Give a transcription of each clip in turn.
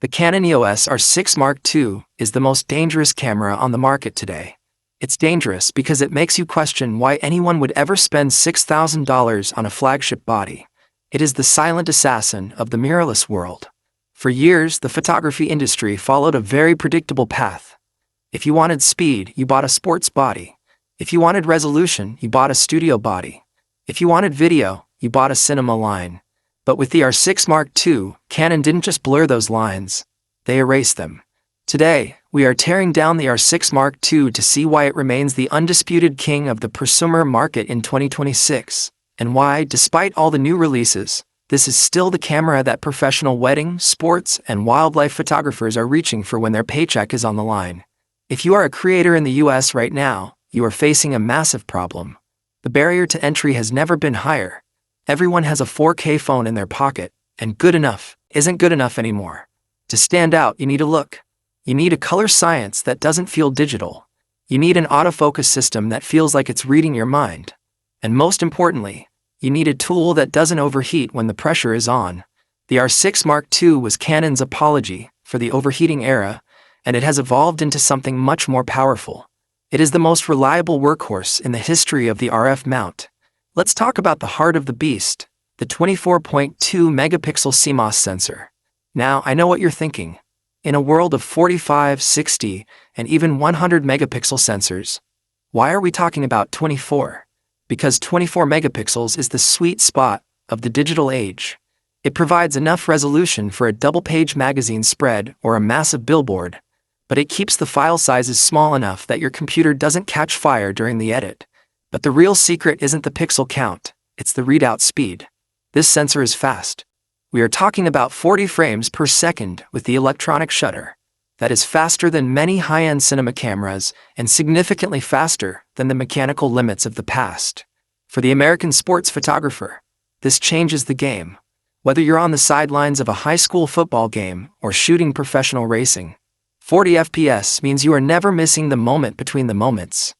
The Canon EOS R6 Mark II is the most dangerous camera on the market today. It's dangerous because it makes you question why anyone would ever spend $6,000 on a flagship body. It is the silent assassin of the mirrorless world. For years, the photography industry followed a very predictable path. If you wanted speed, you bought a sports body. If you wanted resolution, you bought a studio body. If you wanted video, you bought a cinema line. But with the R6 Mark II, Canon didn't just blur those lines, they erased them. Today, we are tearing down the R6 Mark II to see why it remains the undisputed king of the prosumer market in 2026, and why, despite all the new releases, this is still the camera that professional wedding, sports, and wildlife photographers are reaching for when their paycheck is on the line. If you are a creator in the US right now, you are facing a massive problem. The barrier to entry has never been higher. Everyone has a 4K phone in their pocket, and good enough isn't good enough anymore. To stand out, you need a look. You need a color science that doesn't feel digital. You need an autofocus system that feels like it's reading your mind. And most importantly, you need a tool that doesn't overheat when the pressure is on. The R6 Mark II was Canon's apology for the overheating era, and it has evolved into something much more powerful. It is the most reliable workhorse in the history of the RF mount. Let's talk about the heart of the beast, the 24.2 megapixel CMOS sensor. Now, I know what you're thinking. In a world of 45, 60, and even 100 megapixel sensors, why are we talking about 24? Because 24 megapixels is the sweet spot of the digital age. It provides enough resolution for a double-page magazine spread or a massive billboard, but it keeps the file sizes small enough that your computer doesn't catch fire during the edit. But the real secret isn't the pixel count, it's the readout speed. This sensor is fast. We are talking about 40 frames per second with the electronic shutter. That is faster than many high-end cinema cameras and significantly faster than the mechanical limits of the past. For the American sports photographer, this changes the game. Whether you're on the sidelines of a high school football game or shooting professional racing, 40 FPS means you are never missing the moment between the moments.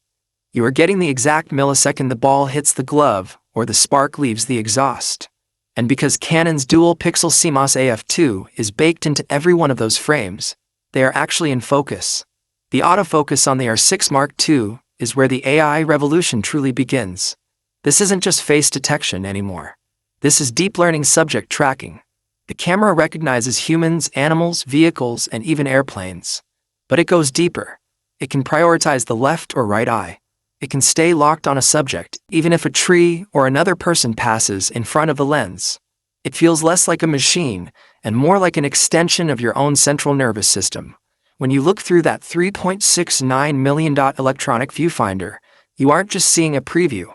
You are getting the exact millisecond the ball hits the glove or the spark leaves the exhaust. And because Canon's dual-pixel CMOS AF2 is baked into every one of those frames, they are actually in focus. The autofocus on the R6 Mark II is where the AI revolution truly begins. This isn't just face detection anymore. This is deep learning subject tracking. The camera recognizes humans, animals, vehicles, and even airplanes. But it goes deeper. It can prioritize the left or right eye. It can stay locked on a subject, even if a tree or another person passes in front of the lens. It feels less like a machine and more like an extension of your own central nervous system. When you look through that 3.69 million dot electronic viewfinder, you aren't just seeing a preview.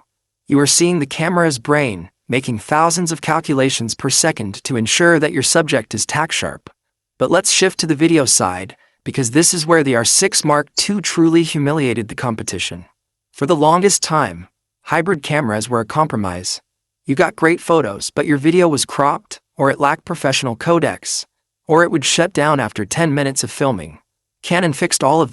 You are seeing the camera's brain, making thousands of calculations per second to ensure that your subject is tack sharp. But let's shift to the video side, because this is where the R6 Mark II truly humiliated the competition. For the longest time, hybrid cameras were a compromise. You got great photos, but your video was cropped, or it lacked professional codecs, or it would shut down after 10 minutes of filming. Canon fixed all of that.